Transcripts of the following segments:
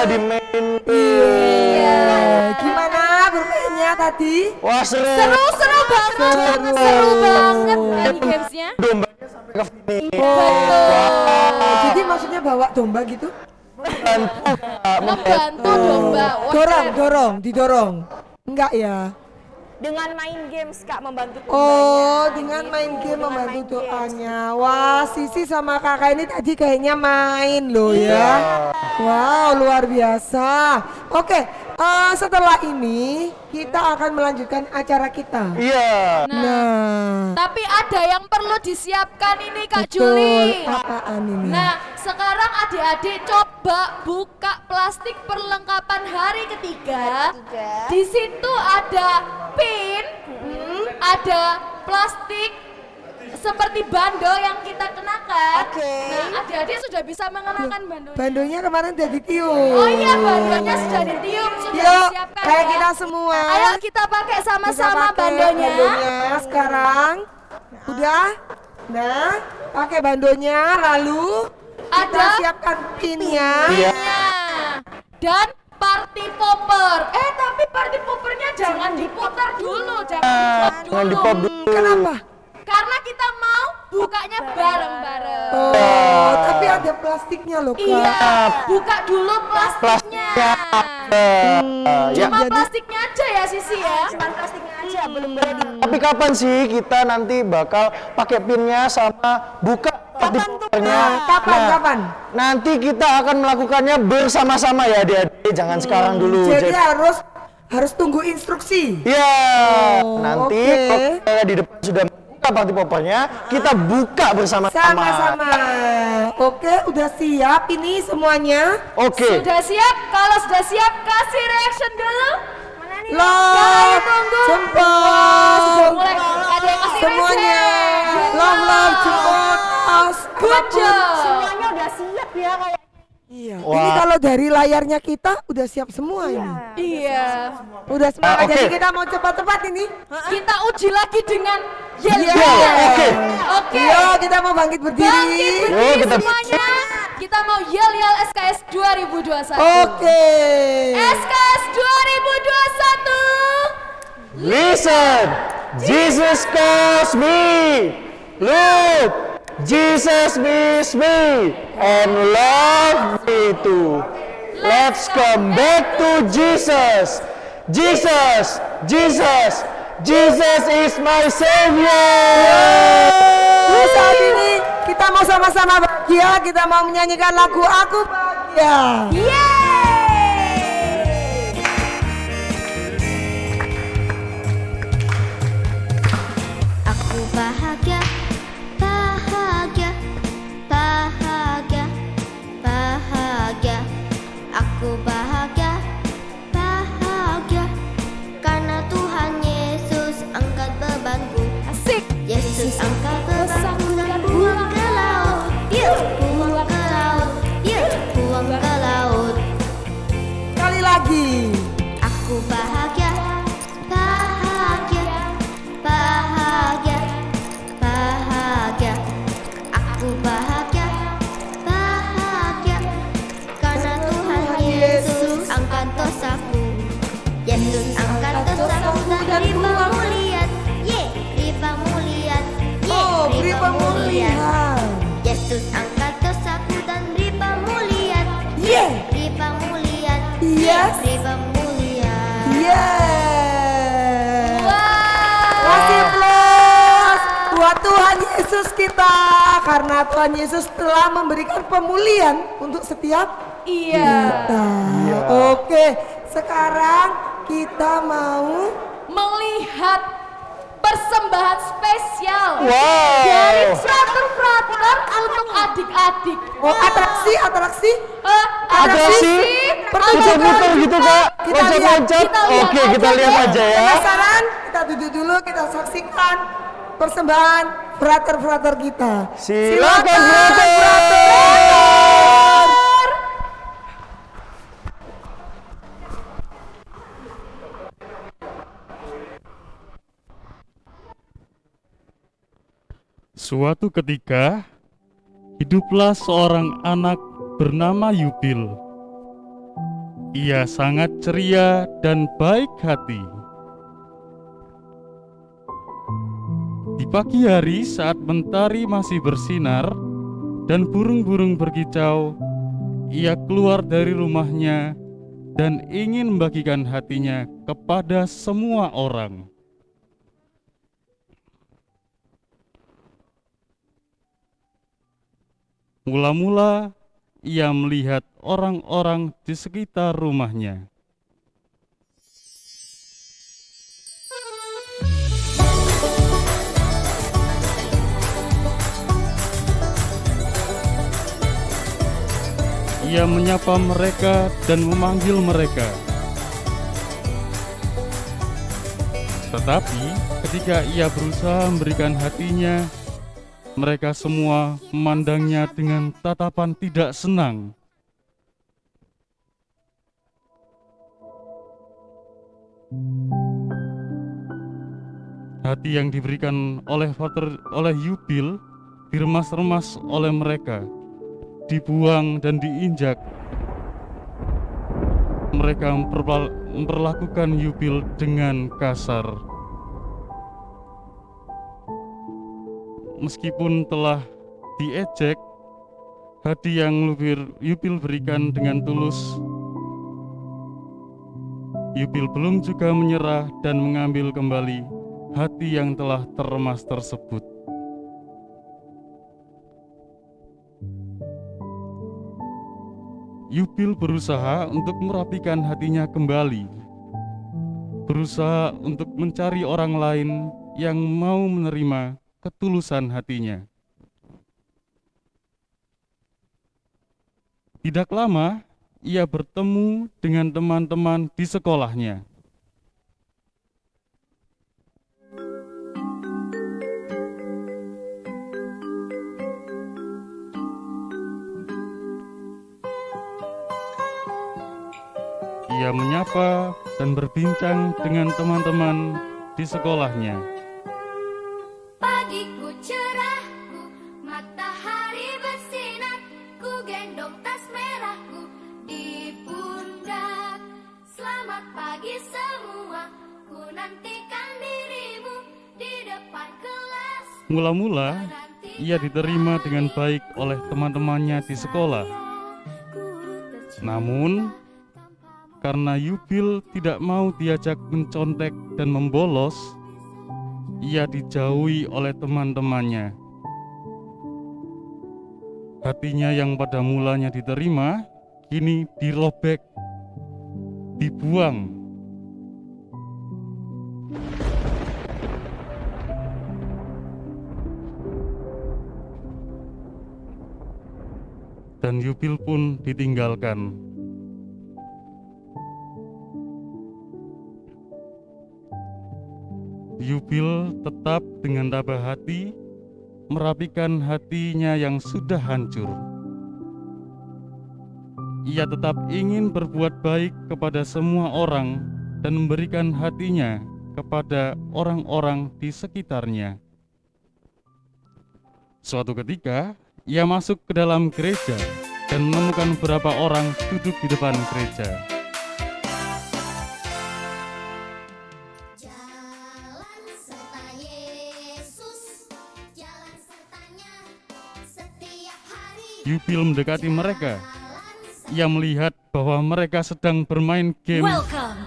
dimainin. Iya. Gimana bermainnya tadi? Wah seru. Seru banget. Seru banget kan gamesnya. Dombanya sampai ke finish. Betul. Jadi maksudnya bawa domba gitu? Membantu domba. Wah, Didorong. Enggak ya? Dengan main games Kak membantu Oh, dombanya. dengan main Gitu, game dengan membantu main games. doanya. Wah, Sisi sama kakak ini tadi kayaknya main loh ya. Wow, luar biasa. Oke, setelah ini kita akan melanjutkan acara kita. Iya. Nah, tapi ada yang perlu disiapkan ini Kak betul. Juli. Apaan ini? Nah, sekarang adik-adik coba buka plastik perlengkapan hari ketiga. Di situ ada pin, ada plastik seperti bando yang kita kenakan. Oke. Nah, adik-adik sudah bisa mengenakan bandonya. Bandonya kemarin udah ditiup. Oh iya, bandonya sudah ditiup, sudah Yuk, disiapkan. kayak ya. kita semua. Ayo kita pakai Kita sama-sama pakai bandonya. sekarang. Udah? Nah, pakai bandonya lalu kita Ada siapkan pinnya. Iya. Dan party popper. Tapi party poppernya jangan diputar dulu, jangan Jangan di-pop dulu. Kenapa? Karena kita mau bukanya bareng-bareng. Oh, tapi ada plastiknya loh, Kak. Iya, buka dulu plastiknya. Ya. Cuma Jadi- plastiknya aja ya Sisi ya. Cuman plastiknya aja belum boleh di. Tapi kapan sih kita nanti bakal pakai pinnya sama buka party poppernya? Kapan? Nanti kita akan melakukannya bersama-sama ya adik-adik. Jangan sekarang dulu. Jadi harus tunggu instruksi. Ya, Oh, nanti oke. kalau saya di depan sudah buka party poppernya, kita buka bersama-sama. Sama-sama. Oke, udah siap ini semuanya? Oke. Sudah siap? Kalau sudah siap kasih reaction dulu. Mana nih? Love, tunggu. jempol. Sudah mulai. Ada yang kasih Semuanya. reaction. Love, jempol. Good job. Semuanya udah siap ya kayak. Iya. Wah. Ini kalau dari layarnya kita udah siap semua ini. Iya. Udah semangat. Oke. Jadi kita mau cepat-cepat ini. Kita uji lagi dengan yel Iya. yel. Oke. Oke. Yo, kita mau bangkit berdiri. Bangkit Yuk, berdiri kita- semuanya. Kita mau yel yel SKS 2021. Oke. SKS 2021. Listen, Jesus calls me. Look, Jesus miss me and love me too. Let's come back to Jesus. Jesus, Jesus, Jesus is my Savior. Saat ini kita mau sama-sama bahagia. Kita mau menyanyikan lagu Aku Bahagia. Yeay. Aku bahagia, bahagia, bahagia, bahagia. Aku bahagia, bahagia, karena Tuhan Yesus angkat bebanku. Asik. Yesus angkat bebanku dan buang ke laut. Yuk, buang ke laut. Yuk, buang ke laut. Sekali lagi. Aku bahagia, bahagia, bahagia, bahagia. Aku bahagia, bahagia, karena Tuhan Yesus angkat dosaku. Yesus angkat dosaku dan beri pemulihan. Beri pemulihan. Oh, beri pemulihan. Yesus angkat dosaku dan beri pemulihan. Yeah. Beri pemulihan. Yes. Beri pemulihan. Yeah. Wow. Kasih plus buat Tuhan Yesus kita, karena Tuhan Yesus telah memberikan pemulihan untuk setiap Iya. kita. Oke, sekarang kita mau Melihat persembahan spesial Wow. dari frater-frater untuk adik-adik. atraksi. Atraksi, muter-muter gitu Kak, Kita lihat, loncat-loncat. kita lihat Oke, kita aja lihat ya. aja ya. Penasaran? Kita duduk dulu, kita saksikan persembahan frater-frater kita. Silakan frater. Suatu ketika, hiduplah seorang anak bernama Yubil. Ia sangat ceria dan baik hati. Di pagi hari saat mentari masih bersinar dan burung-burung berkicau, ia keluar dari rumahnya dan ingin membagikan hatinya kepada semua orang. Mula-mula ia melihat orang-orang di sekitar rumahnya. Ia menyapa mereka dan memanggil mereka. Tetapi ketika ia berusaha memberikan hatinya, mereka semua memandangnya dengan tatapan tidak senang. Hati yang diberikan oleh Yubil diremas-remas oleh mereka, dibuang dan diinjak. Mereka memperlakukan Yubil dengan kasar. Meskipun telah diejek, hati yang Yubil berikan dengan tulus, Yubil belum juga menyerah dan mengambil kembali hati yang telah terremas tersebut. Yubil berusaha untuk merapikan hatinya kembali, berusaha untuk mencari orang lain yang mau menerima ketulusan hatinya. Tidak lama, ia bertemu dengan teman-teman di sekolahnya. Ia menyapa dan berbincang dengan teman-teman di sekolahnya. Pagiku cerahku, matahari bersinar, ku gendong tas merahku di pundak. Selamat pagi semua, ku nantikan dirimu di depan kelas. Mula-mula, ia diterima dengan baik oleh teman-temannya di sekolah. Namun, karena Yubil tidak mau diajak mencontek dan membolos, ia dijauhi oleh teman-temannya. Hatinya yang pada mulanya diterima, kini dirobek, dibuang. Dan Yubil pun ditinggalkan. Yubil tetap dengan tabah hati merapikan hatinya yang sudah hancur. Ia tetap ingin berbuat baik kepada semua orang dan memberikan hatinya kepada orang-orang di sekitarnya. Suatu ketika, ia masuk ke dalam gereja dan menemukan beberapa orang duduk di depan gereja. Yubil mendekati mereka. Ia melihat bahwa mereka sedang bermain game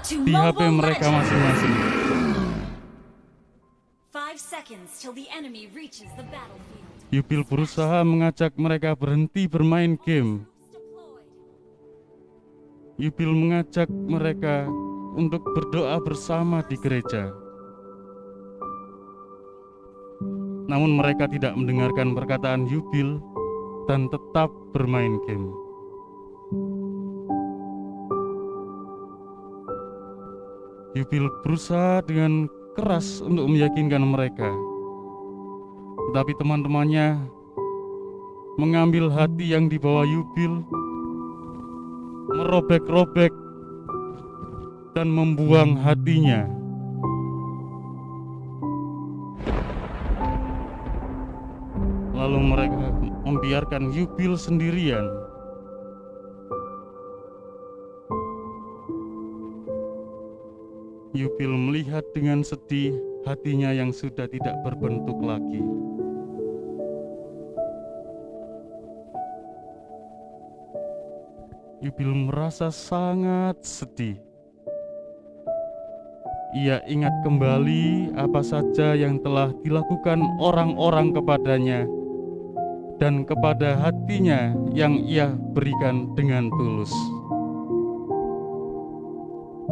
di HP mereka masing-masing. 5 seconds till the enemy reaches the battlefield. Yubil berusaha mengajak mereka berhenti bermain game. Yubil mengajak mereka untuk berdoa bersama di gereja. Namun mereka tidak mendengarkan perkataan Yubil dan tetap bermain game. Yubil berusaha dengan keras untuk meyakinkan mereka, tetapi teman-temannya mengambil hati yang dibawa Yubil, merobek-robek dan membuang hatinya. Lalu mereka membiarkan Yubil sendirian. melihat dengan sedih hatinya yang sudah tidak berbentuk lagi. Yubil merasa sangat sedih. Ia ingat kembali apa saja yang telah dilakukan orang-orang kepadanya dan kepada hatinya yang ia berikan dengan tulus.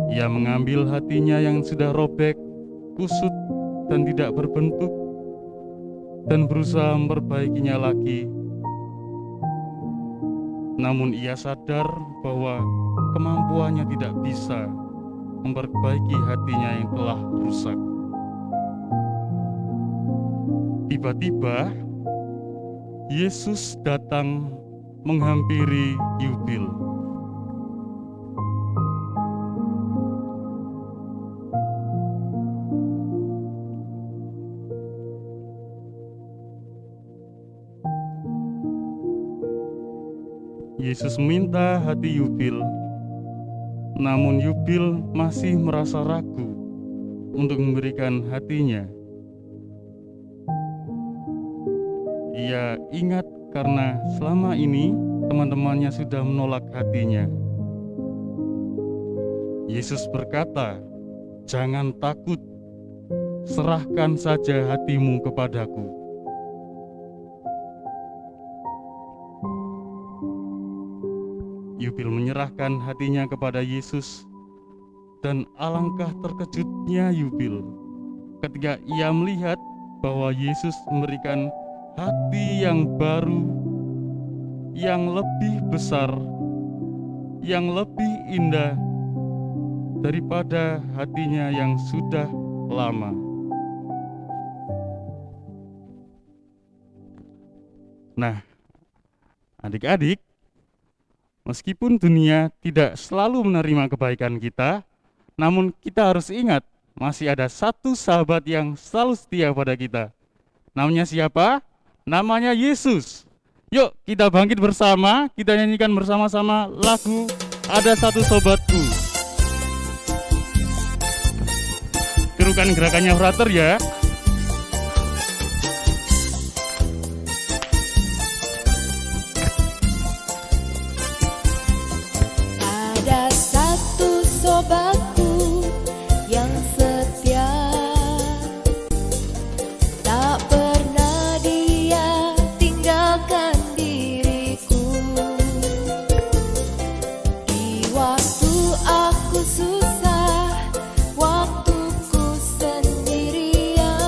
Ia mengambil hatinya yang sudah robek, kusut, dan tidak berbentuk, dan berusaha memperbaikinya lagi. Namun ia sadar bahwa kemampuannya tidak bisa memperbaiki hatinya yang telah rusak. Tiba-tiba, Yesus datang menghampiri Yubil. Yesus minta hati Yubil, namun Yubil masih merasa ragu untuk memberikan hatinya. Ia ingat karena selama ini teman-temannya sudah menolak hatinya. Yesus berkata, "Jangan takut, serahkan saja hatimu kepadaku." Yubil menyerahkan hatinya kepada Yesus, dan alangkah terkejutnya Yubil ketika ia melihat bahwa Yesus memberikan hati yang baru, yang lebih besar, yang lebih indah daripada hatinya yang sudah lama. Nah, adik-adik, meskipun dunia tidak selalu menerima kebaikan kita, namun kita harus ingat, masih ada satu sahabat yang selalu setia pada kita. Namanya siapa? Namanya Yesus. Yuk kita bangkit bersama, kita nyanyikan bersama-sama lagu "Ada Satu Sobatku". Tirukan gerakannya frater ya. Ada satu sobatku yang setia, tak pernah dia tinggalkan diriku. Di waktu aku susah, waktuku sendirian,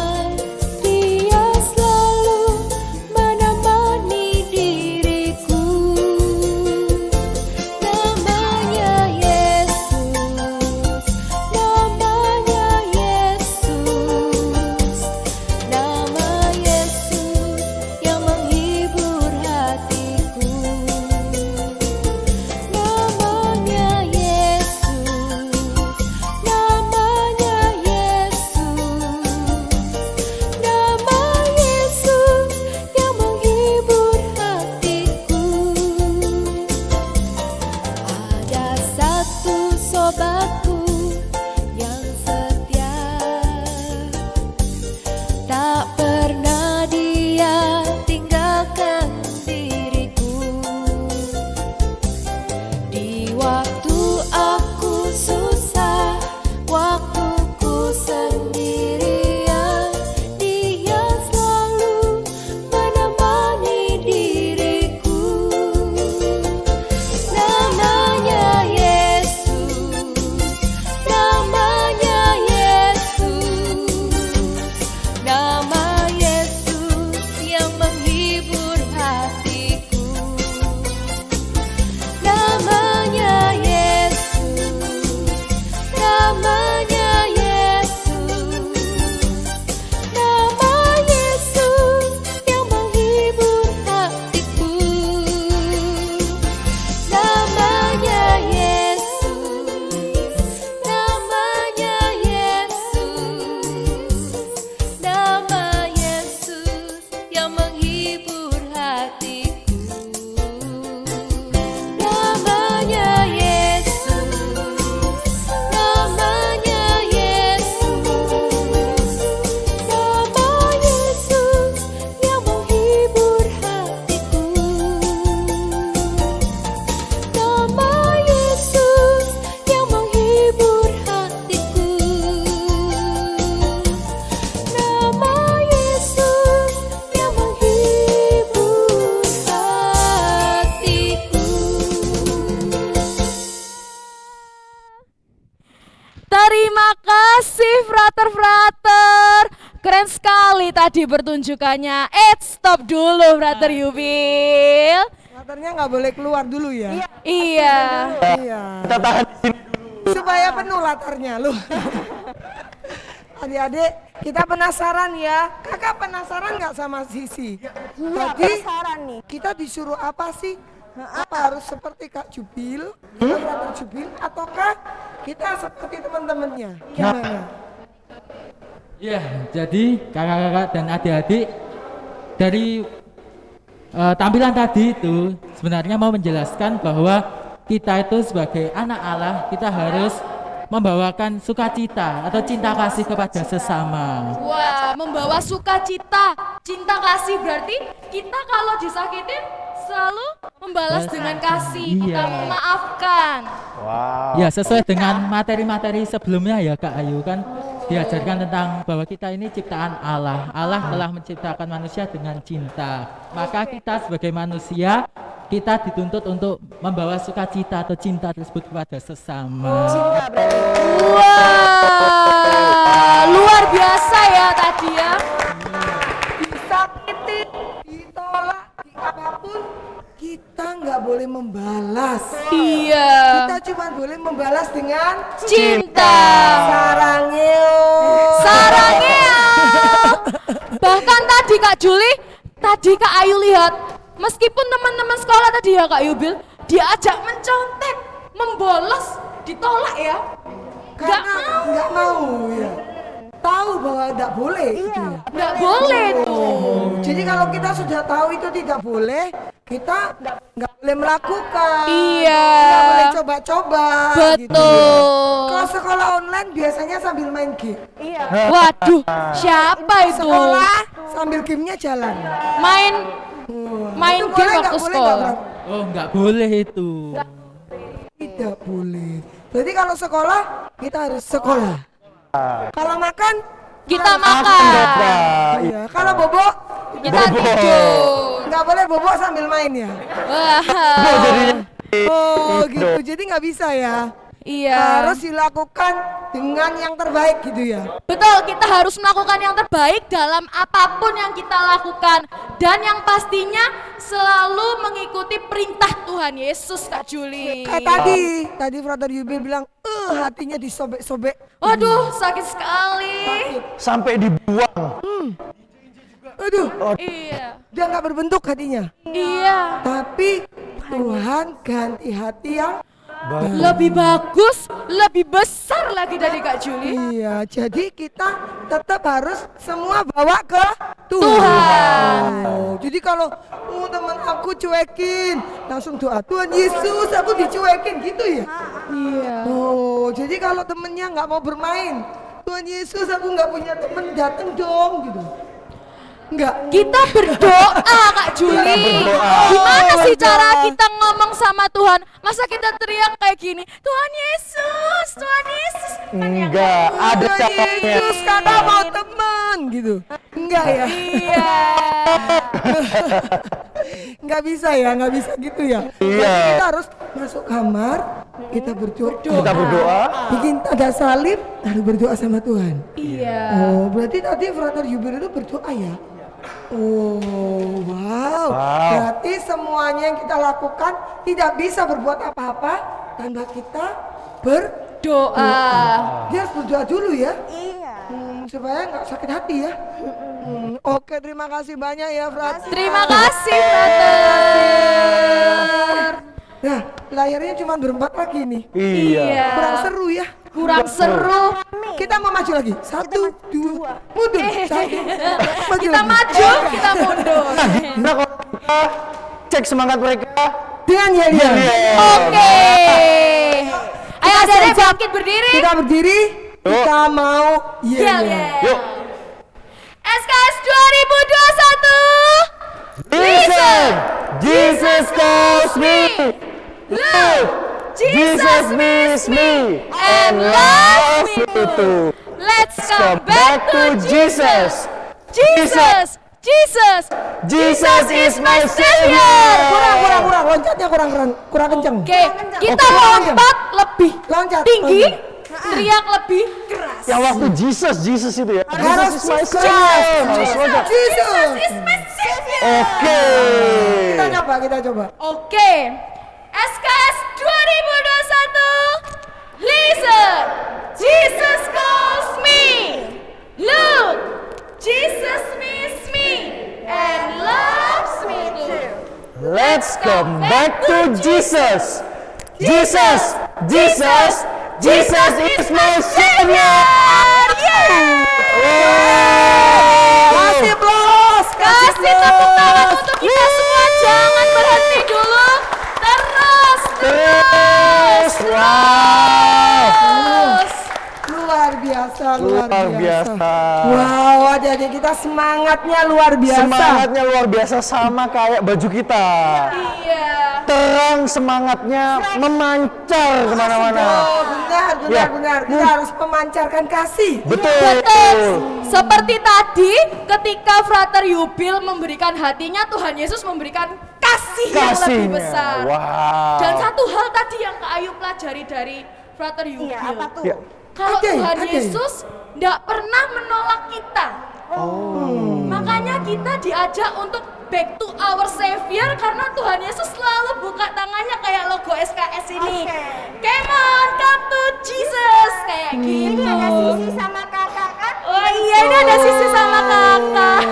kasih frater-frater. Keren sekali tadi pertunjukannya. Stop dulu frater Yubil. Fraternya nggak boleh keluar dulu ya. Iya. Iya. Kita tahan di sini. Supaya penuh latarnya loh. Adik-adik, kita penasaran ya. Kakak penasaran nggak sama Sisi? Iya, Tadi penasaran nih. kita disuruh apa sih? Apa harus seperti Kak Jubil, Frater Jubil, ataukah kita seperti teman-temannya? Gimana? Ya, jadi kakak-kakak dan adik-adik dari tampilan tadi itu sebenarnya mau menjelaskan bahwa kita itu sebagai anak Allah, kita harus membawakan sukacita atau cinta kasih kepada sesama. Wah, membawa sukacita, cinta kasih berarti kita kalau disakitin selalu membalas dengan kasih, kita Iya. memaafkan. Wow. Ya, sesuai dengan materi-materi sebelumnya ya Kak Ayu kan diajarkan tentang bahwa kita ini ciptaan Allah. Allah telah menciptakan manusia dengan cinta. Maka kita sebagai manusia kita dituntut untuk membawa sukacita atau cinta tersebut kepada sesama. Wah, luar biasa ya tadi ya. Disakiti, ditolak, di apapun, kita nggak boleh membalas. Iya. Kita cuma boleh membalas dengan Cinta. sarangnya. Sarangnya. Bahkan tadi Kak Juli, tadi Kak Ayu lihat, meskipun teman-teman sekolah tadi ya Kak Yubil, diajak mencontek, membolos, ditolak ya. Nggak Karena mau. nggak mau ya. Tahu bahwa nggak boleh gitu ya. Nggak boleh tuh. Jadi kalau kita sudah tahu itu tidak boleh, kita nggak boleh melakukan. Iya. Nggak boleh coba-coba. Gitu. Betul. Kalau sekolah online biasanya sambil main game. Iya. Waduh, siapa itu? Sekolah sambil gamenya jalan. Main main Itu game boleh, waktu nggak boleh, sekolah. nggak, Oh, nggak boleh itu. Tidak boleh. Berarti kalau sekolah kita harus sekolah. Kalau makan Kita makan. iya. Kalau bobo Kita tidur. nggak boleh bobo sambil main ya. Wah. Oh gitu. Jadi nggak bisa ya. Iya. Harus dilakukan dengan yang terbaik gitu ya. Betul, kita harus melakukan yang terbaik dalam apapun yang kita lakukan. Dan yang pastinya selalu mengikuti perintah Tuhan Yesus, Kak Juli. Kayak tadi Frater Yubil bilang, hatinya disobek-sobek. Waduh, sakit sekali. Sampai dibuang. Aduh, Iya. dia nggak berbentuk hatinya. Iya. Tapi Tuhan ganti hati yang Lebih bagus, lebih besar lagi dari Kak Juli. iya. Jadi kita tetap harus semua bawa ke Tuhan. Tuhan. Oh, jadi kalau teman aku cuekin, langsung doa Tuhan Yesus, aku dicuekin gitu ya. Iya. Oh, jadi kalau temennya nggak mau bermain, Tuhan Yesus aku nggak punya temen, dateng dong gitu. Enggak. Kita berdoa Kak Juli. Gimana sih cara kita ngomong sama Tuhan? Masa kita teriak kayak gini, Tuhan Yesus, Tuhan Yesus. Enggak, ada Tuhan caranya. Yesus kakak mau teman gitu. Enggak ya. Iya. Nggak bisa ya, nggak bisa gitu ya. Iya. Jadi kita harus masuk kamar, kita berdoa. Kita berdoa. Bikin tanda salib, lalu berdoa sama Tuhan. Iya. Oh, berarti tadi Frater Yubil itu berdoa ya? Oh, wow. Berarti semuanya yang kita lakukan tidak bisa berbuat apa-apa tanpa kita Doa. Dia harus berdoa dulu ya. Iya. Supaya nggak sakit hati ya. Oke, terima kasih banyak ya, Frater. Terima kasih, Frater. Nah, layarnya cuma berempat lagi nih. Iya. Kurang seru ya. Kurang seru. Kita mau maju lagi. Satu, dua, mundur. Satu, maju Kita lagi. maju, kita mundur. Nah, kalau kita cek semangat mereka. Dengan yel-yel. Oke. Ayo adik-adik bangkit berdiri. Kita berdiri. Kita mau Yel, yel-yel. yel. Yuk. SKS 2021. Listen, Jesus calls me. Love, Jesus miss me and love me too. too. Let's Come back to Jesus. Jesus, Jesus, Jesus is my Savior. Savior. Kurang. Loncatnya kurang kencang. Oke, kita lompat lebih Loncat. tinggi, teriak lebih keras. Yang waktu Jesus itu ya. Harus Jesus is my keras. savior. Harus keras. Jesus. is my savior. Oke. Kita coba. Oke, SKS 2021. Listen, Jesus calls me. Look, Jesus meets me and loves me too. Let's come back to Jesus. Jesus, Jesus, Jesus is my savior. Kasih plus. Kasih tepuk tangan untuk kita semua. Jangan berhenti dulu. Terus. Wow. Terus. Luar biasa, luar Luar biasa. biasa. Wow, adik-adik kita semangatnya luar biasa. Semangatnya luar biasa sama kayak baju kita. Iya. Terang semangatnya memancar kemana-mana. Oh, benar, benar, Ya. benar. Kita harus memancarkan kasih. Betul. Seperti tadi ketika Frater Yubil memberikan hatinya, Tuhan Yesus memberikan kasih yang lebih Kasihnya. besar. Wow. Dan satu hal tadi yang Kak Ayu pelajari dari Frater Yubil. Iya, apa tuh? Ya. Kalau Ada, Tuhan ada. Yesus tidak pernah menolak kita. Makanya kita diajak untuk back to our Savior karena Tuhan Yesus selalu buka tangannya kayak logo SKS ini. Come on, come to Jesus kayak gitu. Ada Sisi sama kakak kan? Oh iya, ini ada Sisi sama kakak.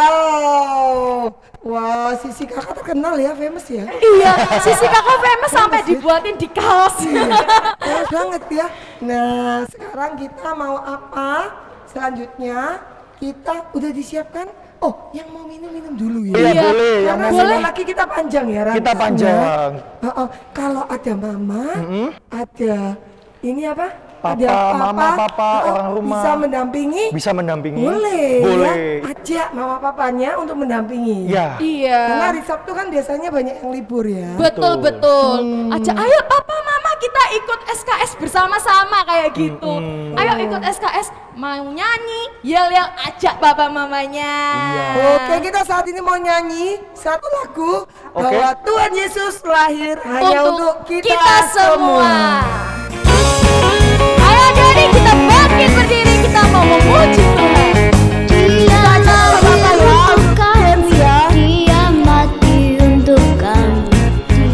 Wow. Wow, Sisi kakak terkenal ya, famous ya. Iya, Sisi kakak famous sampai dibuatin di kaos. Famous banget ya. Nah, sekarang kita mau apa? Selanjutnya kita udah disiapkan. Oh, yang mau minum dulu ya. Iya, Iya. boleh. Yang Karena mau boleh. sebentar lagi kita panjang ya, Ran. Kita panjang. Kalau ada mama, ada ini apa? Papa, ada mama, papa, orang rumah. bisa mendampingi. Bisa mendampingi? Boleh. Boleh. Ya, ajak mama papanya untuk mendampingi. Ya. Iya. Karena hari Sabtu kan biasanya banyak yang libur ya. Betul betul. Aja ayo papa mama kita ikut SKS bersama-sama kayak gitu. Ayo ikut SKS, mau nyanyi, yel-yel ajak papa mamanya. Oke, kita saat ini mau nyanyi satu lagu Oke. bahwa Tuhan Yesus lahir hanya untuk kita, semua. Ayo jadi kita bangkit berdiri, kita mau memuji Tuhan. Dia lahir untuk kami, dia mati untuk kami,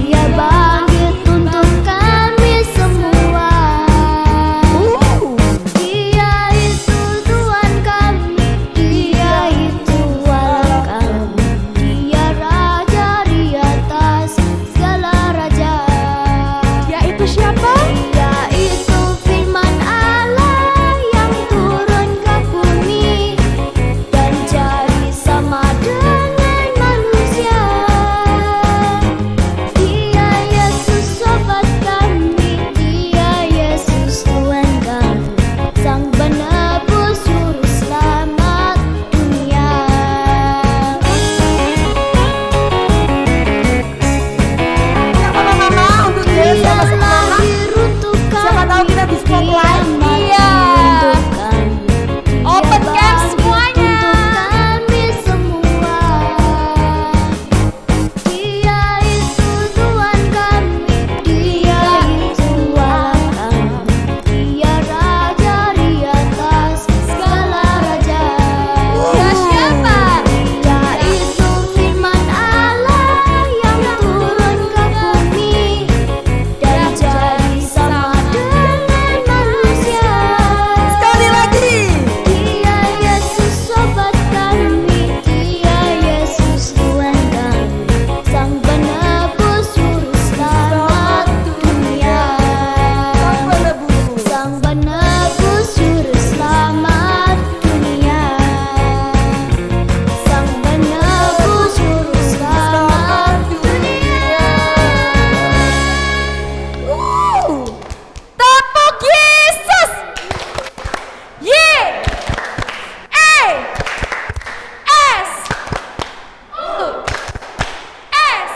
dia bangkit untuk kami semua. Dia itu Tuhan kami, dia itu Allah kami, dia raja di atas segala raja. Yaitu siapa? Dia itu firman Allah yang turun ke bumi dan jadi sama dengan manusia. Dia Yesus sobat kami, dia Yesus Tuhan kami, sang penebus juru selamat dunia. Siapa mama untuk dia Dia sama sama mama? lahir untuk Siapa tahu kami, kita di spotlight? dia mati Iya. untuk kami, Open dia cam bangkit semuanya. untuk kami semua. Dia itu Tuhan kami, dia itu Allah kami, dia raja di atas segala raja. Dia siapa? Dia itu firman Allah yang turun ke bumi dan jadi sama dengan manusia. Sekali lagi. Dia Yesus sobat kami, dia Yesus Tuhan kami, sang penebus juru selamat dunia. Sang penebus juru selamat dunia. Sang penebus juru selamat dunia. Tepuk Yesus. Y E S U S.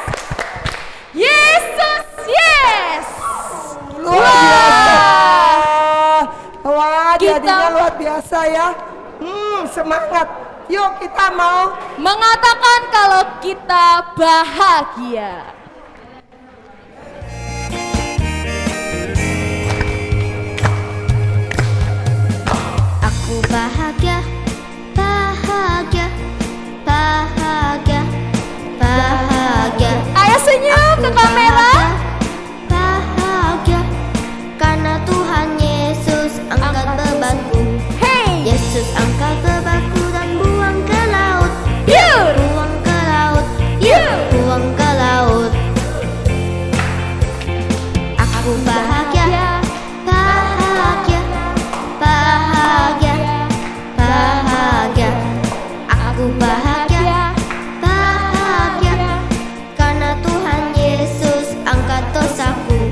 Yesus, yes. Luar biasa. Wah, Kita- jadinya luar biasa ya. Semangat. Yuk kita mau Mengatakan kalau kita bahagia. Aku bahagia, bahagia, bahagia, bahagia. Ayo senyum ke kamera. Bahagia, karena Tuhan Yesus angkat bebanku. Hey. Yesus angkat bebanku dan buang ke laut. Yur. Buang ke laut, Yur. buang ke laut. Aku bahagia, bahagia, bahagia, bahagia. Aku bahagia, bahagia, karena Tuhan Yesus angkat dosaku.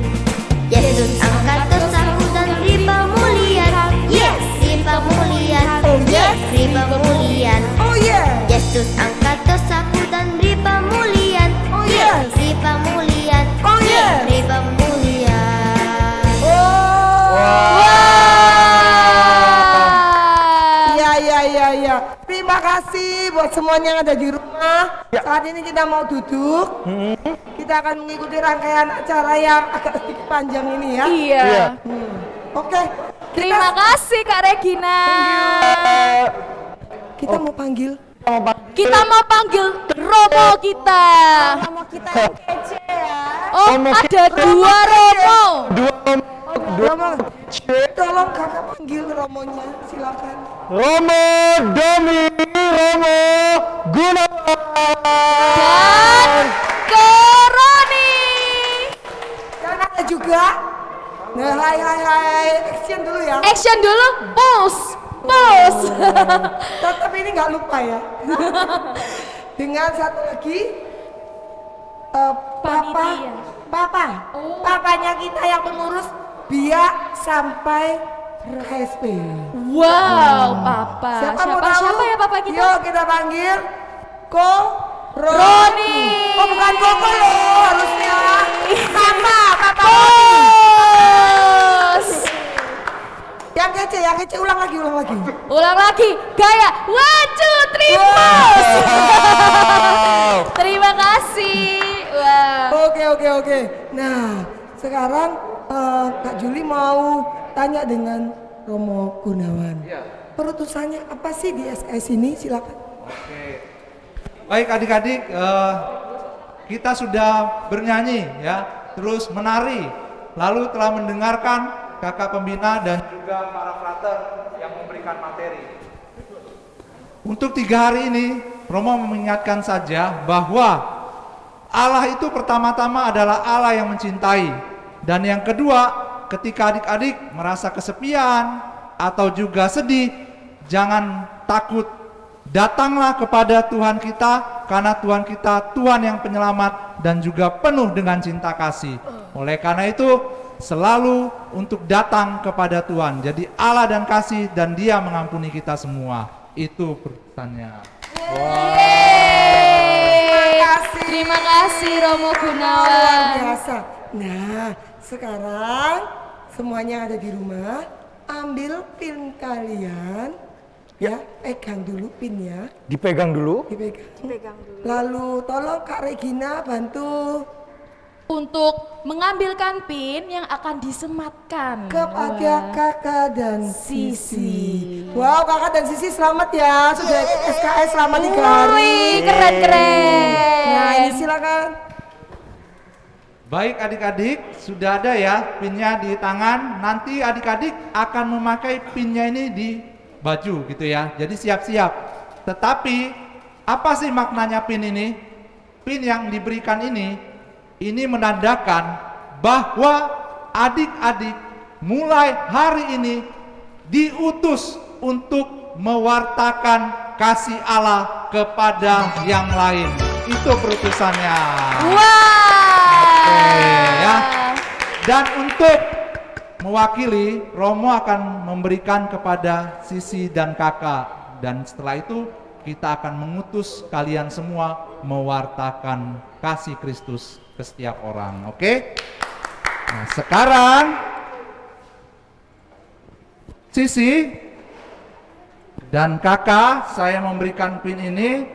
Yesus angkat dosaku dan beri pemulihan. Yes, beri pemulihan. Oh yes. Beri pemulihan. Oh yeah. Yesus angkat dosaku dan beri pemulihan. Oh yes. Beri pemulihan. Oh yes. Beri pemulihan. Iya. Terima kasih buat semuanya yang ada di rumah. Saat ini kita mau duduk. Kita akan mengikuti rangkaian acara yang agak sedikit panjang ini ya. Iya. Oke. Terima kasih Kak Regina. Kita mau panggil. Kita mau panggil Romo kita. Romo kita yang kece ya. Oh, ada dua Romo. Romo, tolong kakak panggil Romonya, silakan. Romo Domi, Romo Gunawan. Dan Koroni. Dan ada juga. Nah, hai, action dulu ya. Action dulu, pause. Tetap ini nggak lupa ya. Dengan satu lagi, papanya kita yang mengurus biar sampai KSP. Wow, Papa. Mau tahu? Siapa ya Papa kita? Yuk kita panggil Roni. Roni. Oh bukan Koko loh, harusnya Papa Bos. Yang kece, ulang lagi. Ulang lagi, gaya 1, 2, 3, pause. Terima kasih. Wow. Oke. Nah, sekarang Kak Juli mau tanya dengan Romo Gunawan. Perutusannya apa sih di SS ini? Silakan. Baik adik-adik, kita sudah bernyanyi ya, terus menari, lalu telah mendengarkan kakak pembina dan juga para frater yang memberikan materi. Untuk 3 hari ini, Romo mengingatkan saja bahwa Allah itu pertama-tama adalah Allah yang mencintai. Dan yang kedua, ketika adik-adik merasa kesepian atau juga sedih, jangan takut. Datanglah kepada Tuhan kita, karena Tuhan kita Tuhan yang penyelamat dan juga penuh dengan cinta kasih. Oleh karena itu, selalu untuk datang kepada Tuhan. Jadi Allah dan kasih dan Dia mengampuni kita semua. Itu pesannya. Terima kasih Romo Luar Gunawan. biasa. Nah, sekarang semuanya yang ada di rumah, ambil pin kalian. Ya, pegang dulu pinnya. Dipegang dulu. Dipegang dulu. Lalu tolong Kak Regina bantu Untuk mengambilkan pin yang akan disematkan kepada Kakak dan Sisi. Wow, Kakak dan Sisi selamat ya. Sudah SKS selama 3 hari. Keren. Nah, ini silakan. Baik adik-adik, sudah ada ya pinnya di tangan. Nanti adik-adik akan memakai pinnya ini di baju gitu ya. Jadi siap-siap. Tetapi apa sih maknanya pin ini? Pin yang diberikan ini menandakan bahwa adik-adik mulai hari ini diutus untuk mewartakan kasih Allah kepada yang lain. Itu perutusannya. Ya. Dan untuk mewakili, Romo akan memberikan kepada Sisi dan kakak. Dan setelah itu kita akan mengutus kalian semua mewartakan kasih Kristus ke setiap orang. Oke? Nah, sekarang Sisi dan kakak, saya memberikan pin ini.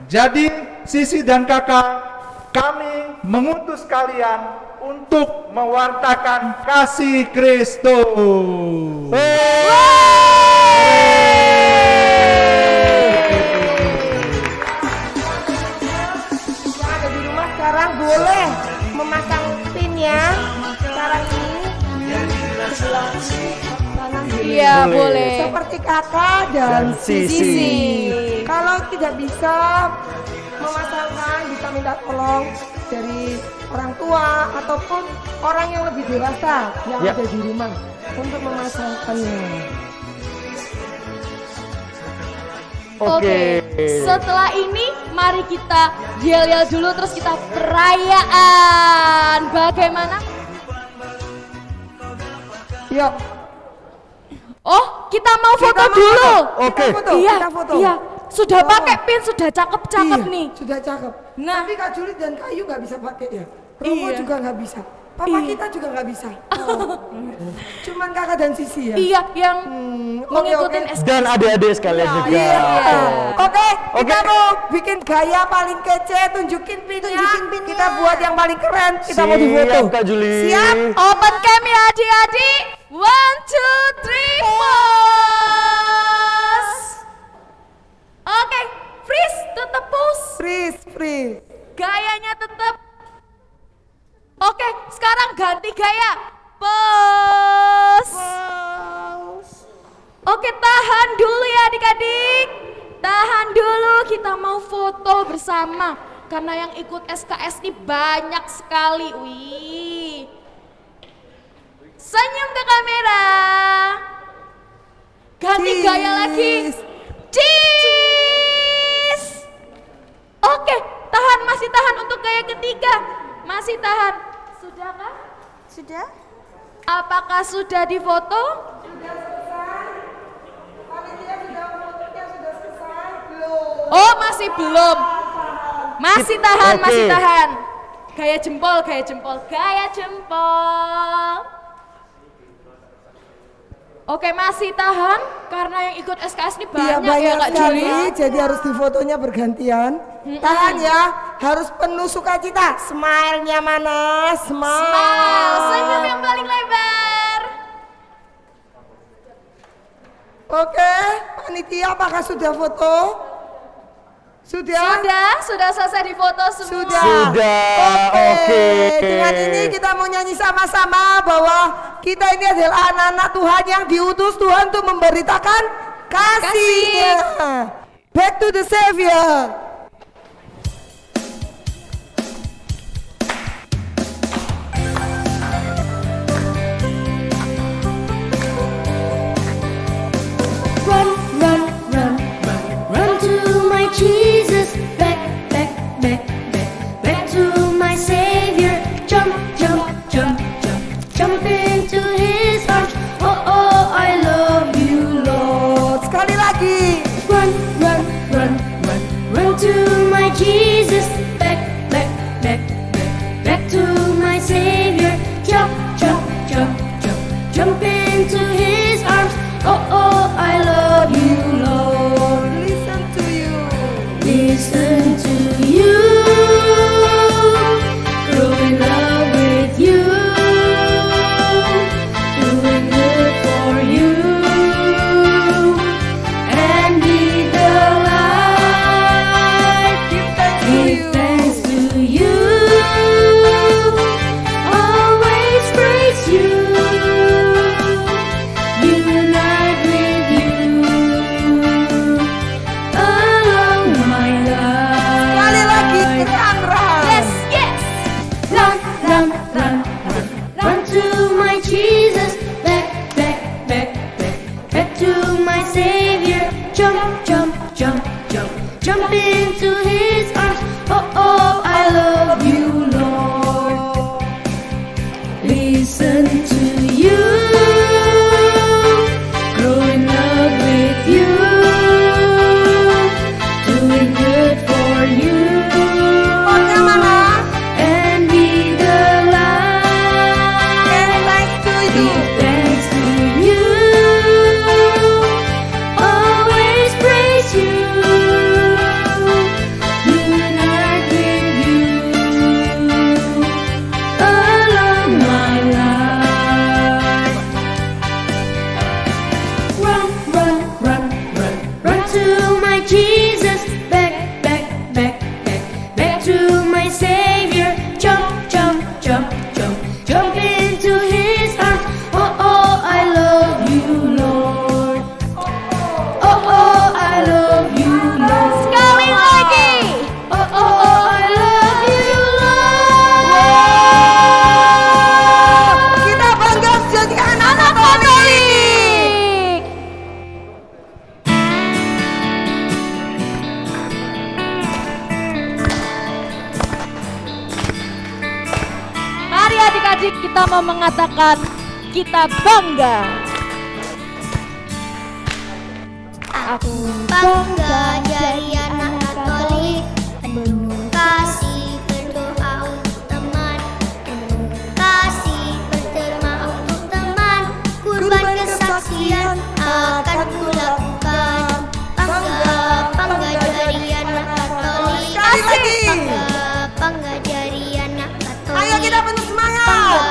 Jadi Sisi dan kakak, kami mengutus kalian untuk mewartakan kasih Kristus. Yang ada di rumah sekarang boleh memasang pin ya. Sekarang ini di sebelah kanan kiri. Iya, boleh. Seperti kakak dan Sisi. Kalau tidak bisa memasangkan, bisa minta tolong dari orang tua ataupun orang yang lebih dewasa yang Ya. ada di rumah untuk memasangkannya. Oke. Setelah ini mari kita yel-yel dulu terus kita perayaan. Bagaimana? Yuk, Oh, kita mau foto Kita mau dulu. foto. Oke. Kita foto, Iya, kita foto. iya. Sudah Oh. pakai pin, sudah cakep-cakep Iya, nih. sudah cakep. Nah. Tapi Kak Julit dan Kayu nggak bisa pakai ya. Romo Iya. juga nggak bisa. Papa Iya. kita juga nggak bisa. Cuman kakak dan Sisi ya. Iya, yang Oke, mengikutin oke. SK. Dan adik-adik sekalian juga. Iya. Oke, kita Oke. mau bikin gaya paling kece, tunjukin pinnya. Kita buat yang paling keren. Kita mau difoto. Siap, Kak Juli. Siap. Open cam ya adik-adik. 1, 2, 3, pose. Oke, freeze, tetap pose. Freeze. Gayanya tetap. Oke, sekarang ganti gaya. Pose. Oke, tahan dulu ya adik-adik. Tahan dulu, kita mau foto bersama. Karena yang ikut SKS ini banyak sekali. Wih. Senyum ke kamera. Ganti gaya lagi. Cheese. Oke, tahan, masih tahan untuk gaya ketiga. Masih tahan. Sudah kah? Sudah? Apakah sudah difoto? Sudah selesai. Panitia sudah fotonya sudah selesai. Belum. Oh, masih belum. Masih tahan, Oke. masih tahan. Gaya jempol, gaya jempol, gaya jempol. Oke, masih tahan karena yang ikut SKS ini Iya banyak, ya banyak Kak sekali, Juli. jadi harus difotonya bergantian. Tahan ya, harus penuh sukacita. Smile-nya mana? Smile, senyum yang paling lebar. Oke, panitia apakah sudah foto? Sudah? Sudah selesai difoto semua. Sudah. Oke. Dengan ini kita mau nyanyi sama-sama bahwa kita ini adalah anak-anak Tuhan yang diutus Tuhan untuk memberitakan kasih-Nya. Back to the Savior. Run, run, run, run, run to my Jesus. Back, back, back, back, back to my Savior. Jump, jump, jump, jump, jump into His arms. Oh, oh, I love you, Lord. Sekali lagi. Run, run, run, run, run to my Jesus. Back, back, back, back, back to my Savior. Jump, jump, jump, jump, jump into His arms. Oh, oh, I love you, Lord. Listen to you. Listen to you. Grow in love with you. Doing good for you. And be the light. Give thanks to you. Always praise you. Unite with you. Along my life. Sekali lagi, run. Yes, yes. Run, run, run, run, run to my Jesus. Back, back, back, back, back to my Savior. Jump, jump, jump, jump, jump into His arms. Oh, oh, I love you, Lord. Listen to you. Grow in love with you. Doing good for you. Fotonya mana? And be the light. And thanks to you. Give thanks to you. Always praise you. adik-adik kita mau mengatakan kita bangga. Aku bangga jadi anak Katolik, penuh kasih berdoa untuk teman, penuh kasih berterima untuk teman, kurban kesaksian akan kulakukan. Bangga jadi anak Katolik. Sekali lagi. Bangga jadi anak Katolik. Ayo kita penuh semangat.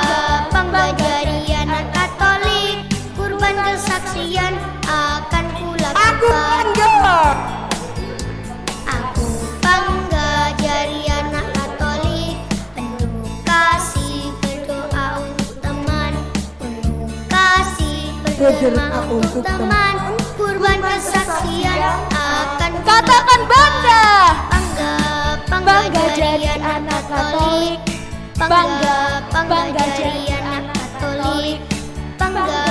Bangga jadi anak Katolik, kurban kesaksian akan kulakukan. Aku bangga. Aku bangga jadi anak Katolik, penuh kasih berdoa untuk teman, penuh kasih berdoa untuk teman, kurban kesaksian akan Katakan bangga. bangga jadi anak Katolik, bangga jadi anak Katolik, bangga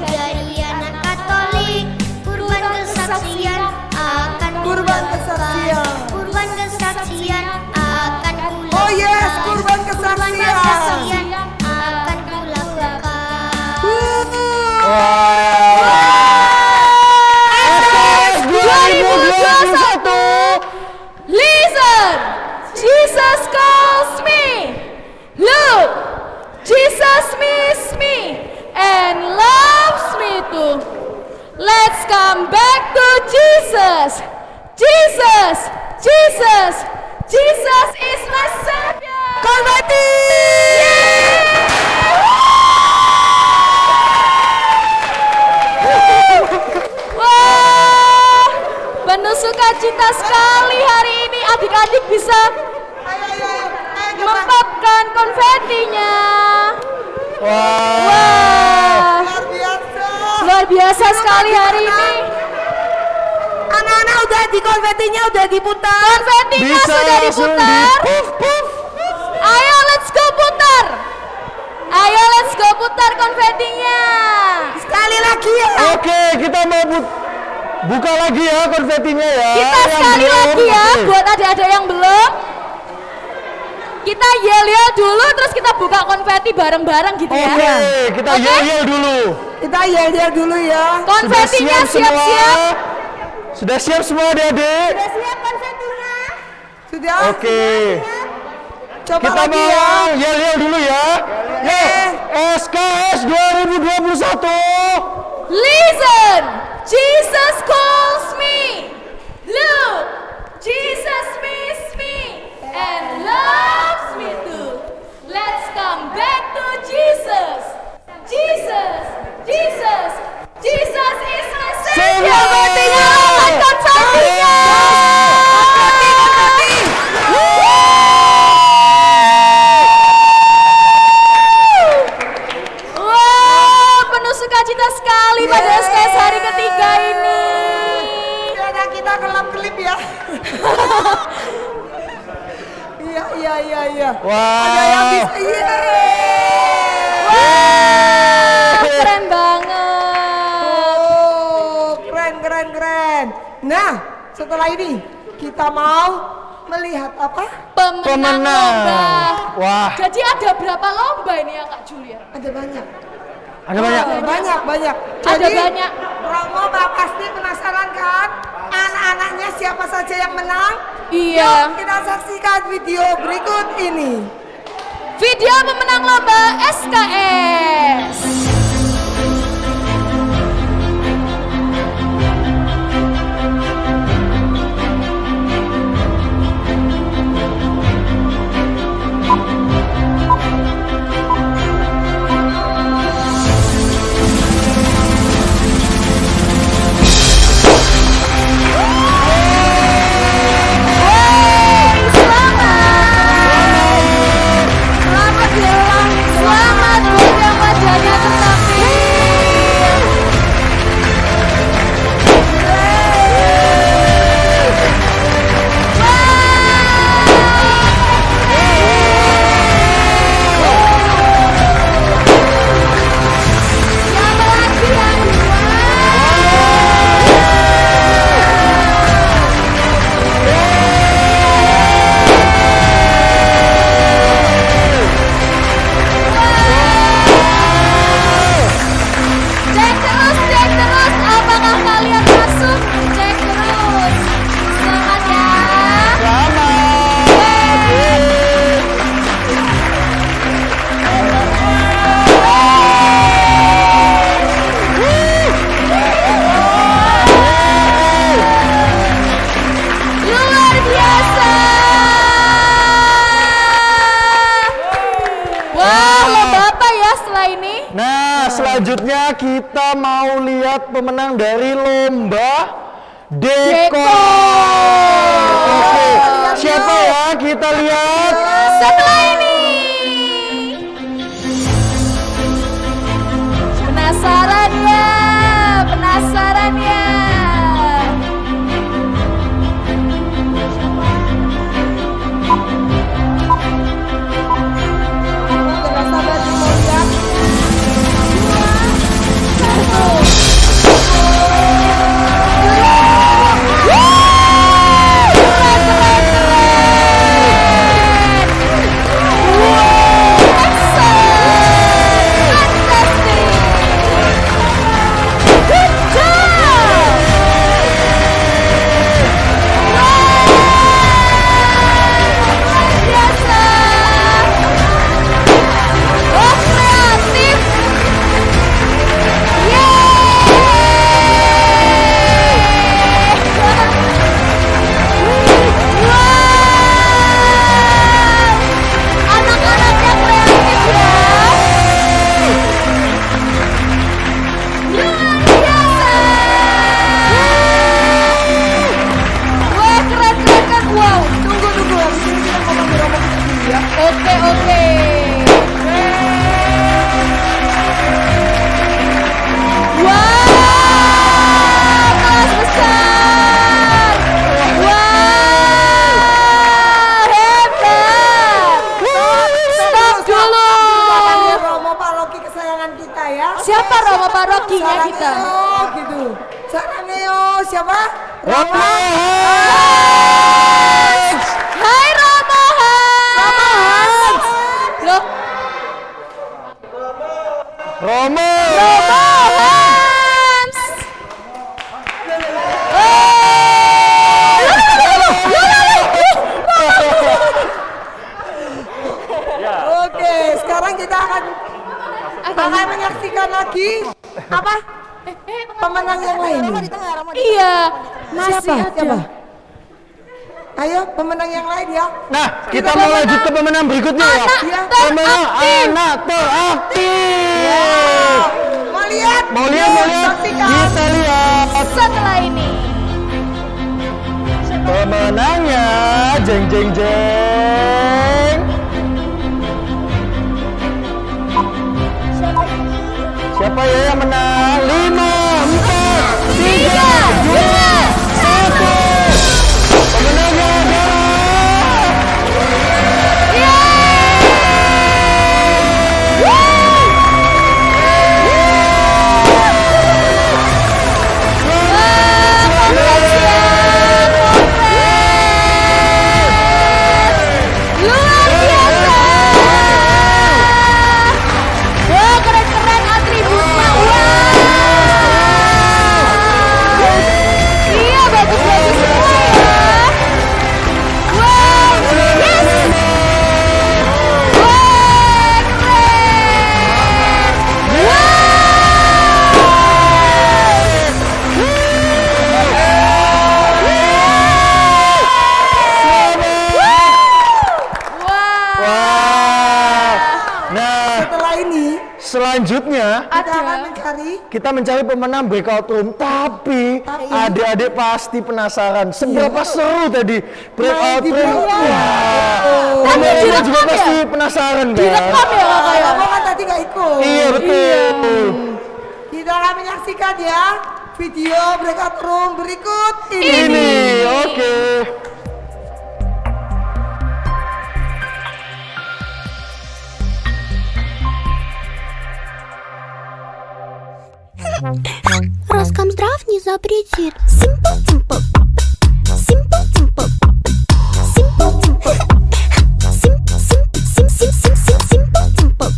jadi anak Katolik, kurban kesaksian akan Kurban kesaksian. kurban kesaksian akan kulakukan. Oh yes, kurban kesaksian. Akan kulakukan. SKS 2021. Listen, Jesus calls me. Look, Jesus misses me and loves me too. Let's come back to Jesus. Jesus, Jesus, Jesus is my Savior. Konfeti. Wah, penuh sukacita sekali hari ini adik-adik bisa mempapkan konfetinya. Wah, Luar biasa. luar biasa sekali hari ini. Anak-anak udah di konfetinya udah diputar. Konfetinya Bisa sudah langsung diputar. puff puff. Ayo let's go putar. Ayo let's go putar konfetinya. Sekali lagi ya. Oke, kita mau buka lagi ya konfetinya ya. Kita Yang sekali belum, lagi ya oke. buat adik-adik yang belum. Kita yel-yel dulu terus kita buka konfeti bareng-bareng gitu ya. Oke, kita Oke? yel-yel dulu. Kita yel-yel dulu ya. Konfetinya Sudah siap siap-siap. semua? Sudah siap semua adik-adik? Siap konfetinya? Sudah. Oke. Coba Kita lagi mau ya. yel-yel dulu ya. SKS 2021. Listen, Jesus calls me. Look, Jesus misses me and loves me too. Let's come back to Jesus. Jesus, Jesus, Jesus is my Savior. Konfetinya, konfetinya. Wah, penuh sukacita sekali pada SKS hari ketiga ini. Biar kita kelap-kelip ya. Iya. Wah. Ada yang bisa. Iya. Wah, keren banget. Oh, keren. Nah, setelah ini kita mau melihat apa? Pemenang lomba. Wah, Jadi ada berapa lomba ini ya Kak Julia? Ada banyak. ada banyak. Banyak. Ada Jadi, banyak. Romo pasti penasaran kan? Anak-anaknya siapa saja yang menang? Iya. Yuk, kita saksikan video berikut ini. Video pemenang lomba SKS. Selamat buat yang wajahnya tertawa. selanjutnya kita mau lihat pemenang dari lomba Deko. Oke, siapa ya? Kita lihat Setelah ini. Penasaran ya? Penasaran ya? Siapa Romo parokinya kita? Saraneo gitu. Saraneo siapa? Romo. Hai Romo Hans. Loh, Romo. Romo Hans. Oke, sekarang kita akan menyaksikan lagi apa? Pemenang yang lain. Iya, masih Siapa? ada. Siapa? Ayo, pemenang yang lain ya. Nah, kita mau lanjut ke pemenang berikutnya ya. Ya. Pemenang anak teraktif. Mau lihat? Mau lihat? Saksikan. Kita lihat Setelah ini. pemenangnya. Jeng jeng jeng. Siapa ya yang menang? 5, 4, 3, 2, 1. Pemenangnya adalah Luar biasa. Wah, keren-keren atributnya. Wah. Iya, bagus-bagus semua ya. Wow, yes. Wah, keren. wah. Nah, Setelah ini selanjutnya kita mencari pemenang breakout room, tapi adik-adik pasti penasaran seberapa seru tadi breakout room. Teman-teman juga pasti penasaran kan? Direkam ya kakak ya? Kamu kan tadi gak ikut. Iya betul. Kita akan menyaksikan ya video breakout room berikut Ini oke. Роскомздрав не запретит. Simple, simple. Simple, simple. Simple, simple. Simple, simple, simple, simple.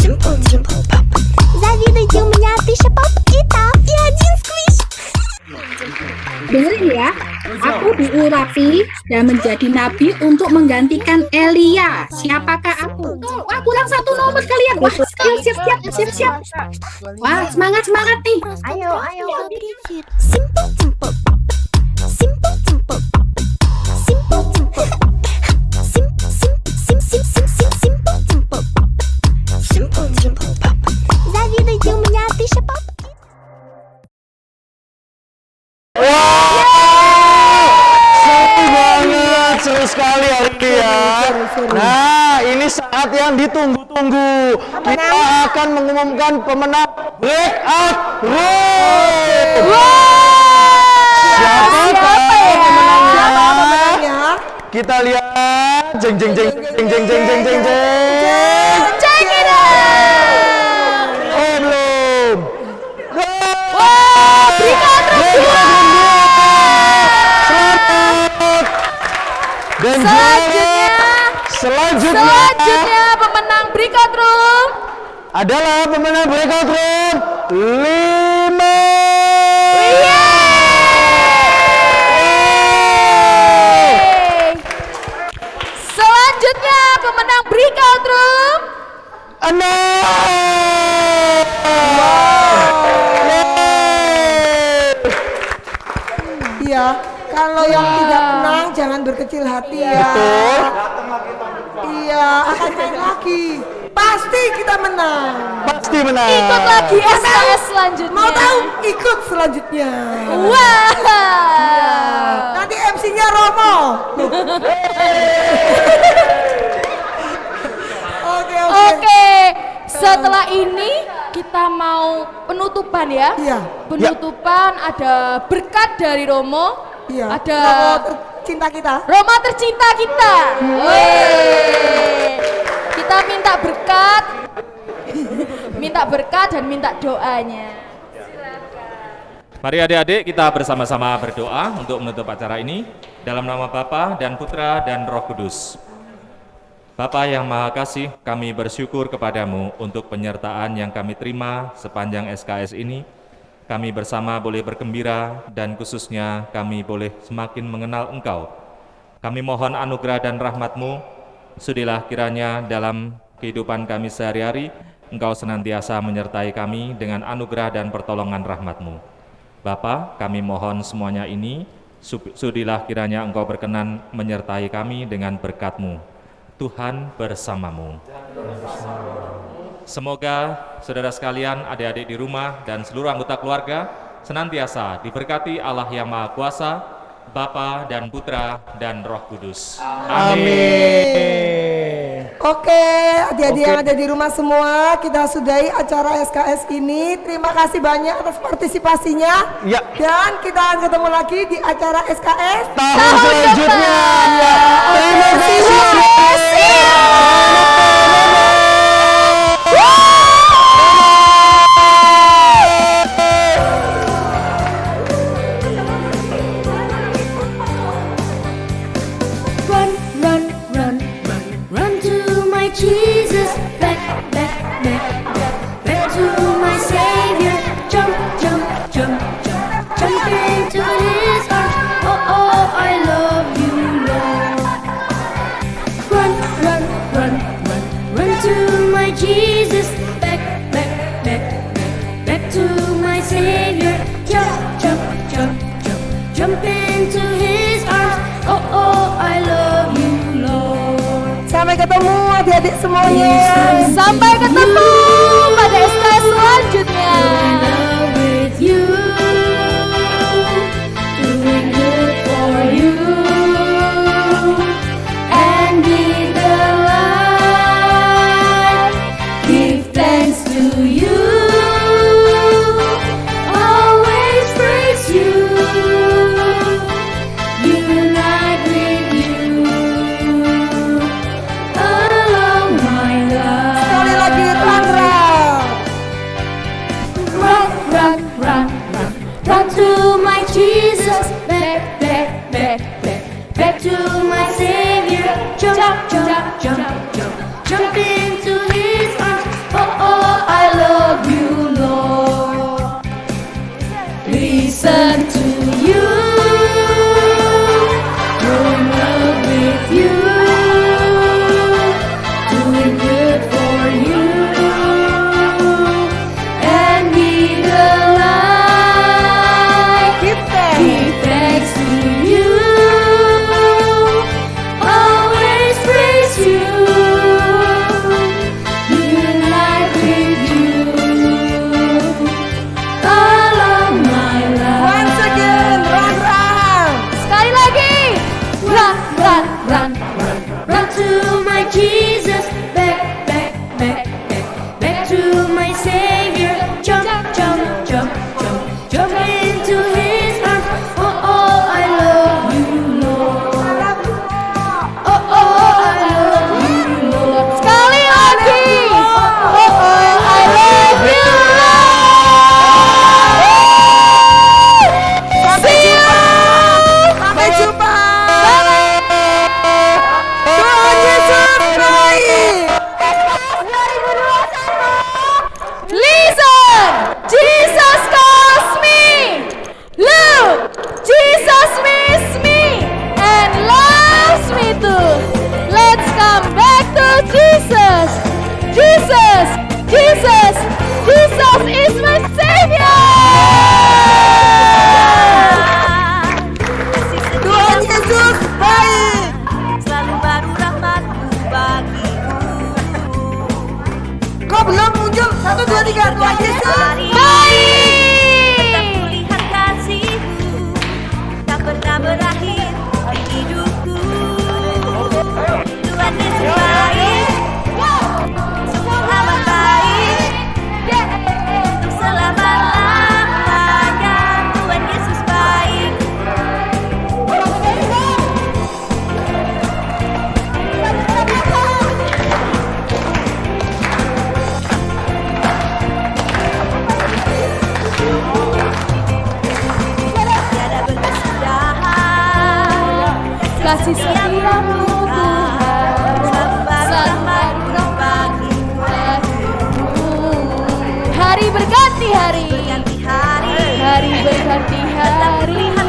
Simple, simple. Завидуйте, у меня 1000 пап и тап и 1 сквиш. Dengerin ya, aku diurapi dan menjadi nabi untuk menggantikan Elia. Siapakah aku? Wah, kurang 1 nomor kalian. Wah, siap. Wah, semangat nih. Ayo. Simple, simple. Simple, simple. Simple, simple. Simple, simple. Simple, simple. Simple, simple. Simple, simple. Завидуйте, sekali hari ini ya. Nah, ini saat yang ditunggu-tunggu. Kita akan mengumumkan pemenang breakout room. Siapakah pemenangnya? Kita lihat. Jeng jeng jeng jeng jeng jeng jeng jeng jeng. Check it out. Oh belum. Wah, breakout room. Selamat. Dan Selanjutnya pemenang breakout room adalah pemenang breakout room 5. Selanjutnya pemenang breakout room 6. Iya, kalau yang tidak menang jangan berkecil hati ya. Iya, akan main lagi. Pasti kita menang. Pasti menang. Ikut lagi SKS selanjutnya. Mau tahu? Ikut selanjutnya. Wow. Nanti MC-nya Romo. Oke. Setelah ini kita mau penutupan ya. Iya. Penutupan ada berkat dari Romo. Iya. Ada Romo tercinta kita. Roma tercinta kita. Weh. Kita minta berkat dan minta doanya. Mari adik-adik kita bersama-sama berdoa untuk menutup acara ini dalam nama Bapa dan Putra dan Roh Kudus. Bapa yang Maha Kasih, kami bersyukur kepadamu untuk penyertaan yang kami terima sepanjang SKS ini. Kami bersama boleh bergembira dan khususnya kami boleh semakin mengenal Engkau. Kami mohon anugerah dan rahmat-Mu, sudilah kiranya dalam kehidupan kami sehari-hari, Engkau senantiasa menyertai kami dengan anugerah dan pertolongan rahmat-Mu. Bapa, kami mohon semuanya ini, sudilah kiranya Engkau berkenan menyertai kami dengan berkat-Mu. Tuhan bersamamu. Semoga saudara sekalian, adik-adik di rumah dan seluruh anggota keluarga senantiasa diberkati Allah yang Maha Kuasa, Bapa dan Putra dan Roh Kudus. Amin. Oke, adik-adik yang ada di rumah semua, kita sudahi acara SKS ini. Terima kasih banyak atas partisipasinya. Ya. Dan kita akan ketemu lagi di acara SKS Tahun selanjutnya. Terima kasih. Run, run, run, run, run to my Jesus. Back, back, back, back, back to my Savior. Jump, jump, jump, jump, jump into His arms. Oh, oh, I love you, Lord. Run, run, run, run, run to my Jesus. Back, back, back, back, back to my Savior. Jump, jump, jump, jump, jump into His arms. Oh, oh, I love you, Lord. Sampai ketemu adik-adik semuanya. Sampai ketemu pada SKS selanjutnya. In love with you, doing good for you, and be the light. Give thanks to you, always praise you, unite with you along my life. Sekali lagi run. Run, run, run, run, run to my Jesus. Back, back, back, back, back to my Savior. Jump, jump, jump, jump, jump into His arms. Oh, oh, I love you, Lord. Listen to you, in love with you, doing good for you, and be the light. Give thanks to you, always praise you, 1, 2, 3, Tuhan Yesus. Tetap kulihat kasih-Mu tak pernah berakhir di hidupku. Tuhan Yesus baik, sungguh amat baik, untuk selama-lamanya. Tuhan Yesus baik. Tiada berkesudahan, Kasih setiamu Tuhan, selalu berbagi. hari berganti hari, Berganti hari, hari berganti tetap hari. kulihat